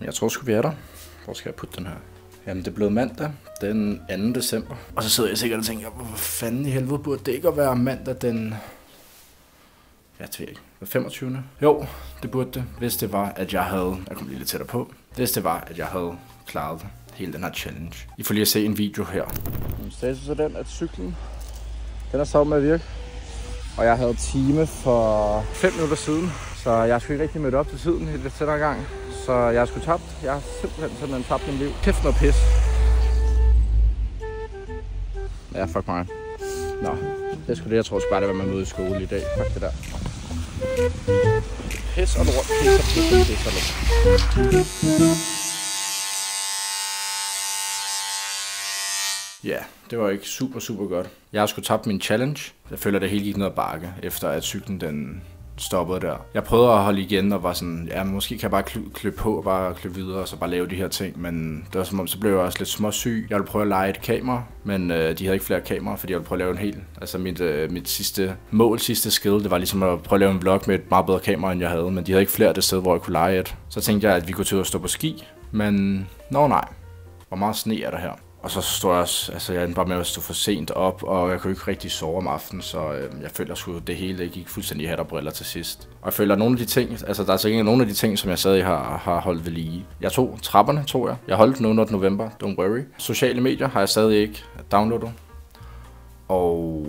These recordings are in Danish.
Jeg tror sgu vi er der. Hvor skal jeg putte den her? Jamen det er blevet mandag den 2. december. Og så sidder jeg sikkert og tænker, hvor fanden i helvede burde det ikke at være mandag den... Jeg ved ikke. 25. Jo, det burde det, hvis det var, at jeg havde... Jeg kom lige lidt tættere på. Hvis det var, at jeg havde klaret hele den her challenge. I får lige at se en video her. Status er den, at cyklen, den er så med at virke. Og jeg havde time for 5 minutter siden. Så jeg skulle ikke rigtig møde op til tiden i lidt tættere gang. Så jeg skulle tabt. Jeg har simpelthen tabt mit liv. Kæft noget pis. Ja, fuck mig. Nå, det er sgu det. Jeg tror sgu bare, det var, man møde i skole i dag. Fuck det der. Pis og lort. Pis og lort. Ja, det var ikke super godt. Jeg har sgu tabt min challenge. Jeg føler, at det hele gik ned ad bakke, efter at cyklen den stoppede der. Jeg prøvede at holde igen og var sådan, ja, måske kan jeg bare klø på og bare klø videre og så bare lave de her ting. Men det var som om, så blev jeg også lidt småsyg. Jeg ville prøve at lege et kamera, men de havde ikke flere kameraer, fordi jeg ville prøve at lave en hel. Altså mit sidste mål, sidste skill, det var ligesom at prøve at lave en vlog med et meget bedre kamera, end jeg havde. Men de havde ikke flere det sted, hvor jeg kunne lege et. Så tænkte jeg, at vi kunne til at stå på ski. Men nej. Hvor meget sne er der her? Og så står jeg også, altså jeg endte bare med at stå for sent op, og jeg kunne ikke rigtig sove om aftenen, så jeg føler sgu, det hele gik fuldstændig hat og briller til sidst. Og jeg føler, at nogle af de ting, altså der er sikkert nogle af de ting, som jeg stadig har holdt ved lige. Jeg tog trapperne, tror jeg. Jeg holdt den under november, don't worry. Sociale medier har jeg stadig ikke downloadet. Og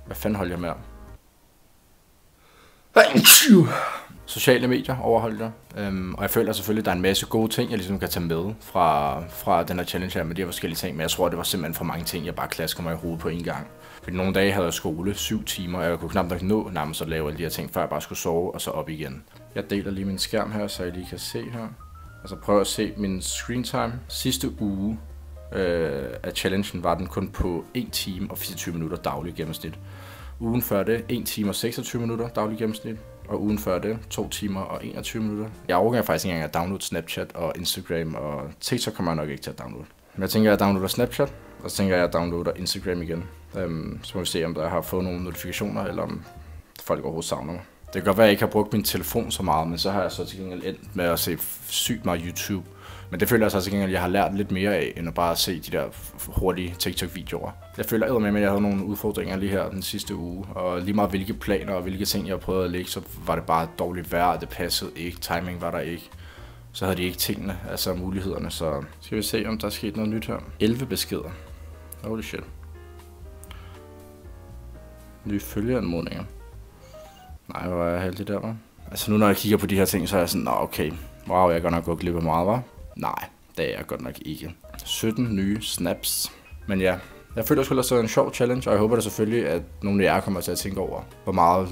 hvad fanden holdt jeg med? Sociale medier overholdt jeg. Og jeg føler selvfølgelig, at der er en masse gode ting, jeg ligesom kan tage med fra den her challenge her med de her forskellige ting. Men jeg tror, det var simpelthen for mange ting, jeg bare klasker mig i hovedet på en gang. Fordi nogle dage havde jeg skole 7 timer, og jeg kunne knap nok nå nærmest at lave alle de her ting, før jeg bare skulle sove og så op igen. Jeg deler lige min skærm her, så jeg lige kan se her. Altså prøv at se min screen time. Sidste uge af challengen var den kun på 1 time og 24 minutter daglig gennemsnit. Ugen før det 1 time og 26 minutter daglig gennemsnit. Og ugen før det, 2 timer og 21 minutter. Jeg overgår faktisk ikke engang at downloade Snapchat og Instagram, og TikTok kommer jeg nok ikke til at downloade. Men jeg tænker, at jeg downloader Snapchat, og så tænker jeg, at jeg downloader Instagram igen. Så må vi se, om der har fået nogle notifikationer, eller om folk overhovedet savner mig. Det kan godt være, at jeg ikke har brugt min telefon så meget, men så har jeg så til gengæld endt med at se sygt meget YouTube. Men det føler jeg så til gengæld, at jeg har lært lidt mere af, end at bare se de der hurtige TikTok-videoer. Jeg føler eddermame, at jeg havde nogle udfordringer lige her den sidste uge. Og lige meget hvilke planer og hvilke ting, jeg prøvede at lægge, så var det bare dårligt vejr, det passede ikke, timing var der ikke. Så havde de ikke tingene, altså mulighederne, så skal vi se, om der er sket noget nyt her. 11 beskeder. Holy shit. Nye følgeanmodninger. Nej, hvor er jeg heldig der, var. Altså nu når jeg kigger på de her ting, så er jeg sådan, okay, wow, jeg er godt nok gået glip af meget, var. Nej, det er jeg godt nok ikke. 17 nye snaps. Men ja, jeg føler sgu, at det er en sjov challenge, og jeg håber da selvfølgelig, at nogle af jer kommer til at tænke over, hvor meget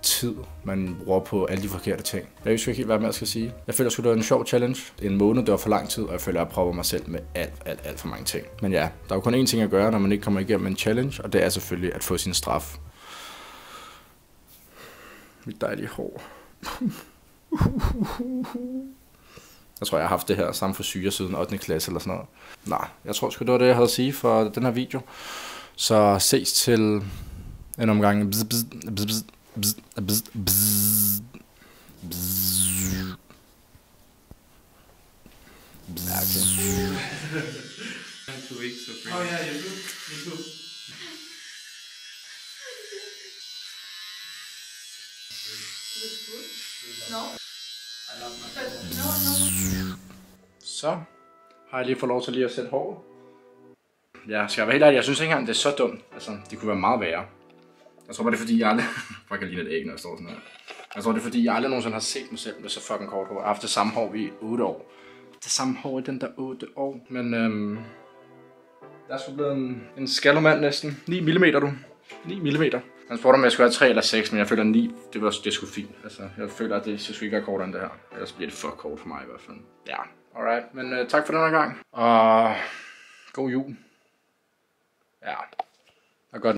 tid man bruger på alle de forkerte ting. Jeg ved ikke helt, hvad jeg skal sige. Jeg føler sgu, det er en sjov challenge. En måned, det var for lang tid, og jeg føler, at jeg prøver mig selv med alt for mange ting. Men ja, der er jo kun én ting at gøre, når man ikke kommer igennem en challenge, og det er selvfølgelig at få sin straf. Mit dejlige hår. Jeg tror, jeg har haft det her samme frisyre siden 8. klasse eller sådan noget. Nej, jeg tror sgu, det var det, jeg havde at sige for den her video. Så ses til en omgang. Ja, okay. 2 weeks of free. Oh yeah, you too. Me too. Looks good? No? I love my But no. Så har jeg lige fået lov til lige at sætte hår. Jeg skal være helt ærlig, jeg synes ikke engang, det er så dumt. Altså, det kunne være meget værre. Jeg tror bare, det er fordi, jeg aldrig... Fuck, jeg ligner et æg, når jeg står sådan her. Jeg tror, det er fordi, jeg aldrig nogensinde har set mig selv med så fucking kort hår. Jeg har haft det samme hår i 8 år. Det samme hår i den der 8 år. Men der er sgu blevet en skallemand næsten. 9 mm, du. 9 mm. Han spurgte om jeg skulle have 3 eller 6, men jeg føler 9, det er sgu fint. Altså, jeg føler, at det skulle ikke være kortere end det her. Ellers bliver det for kort for mig i hvert fald. Ja, alright. Men tak for den her gang. Og god jul. Ja.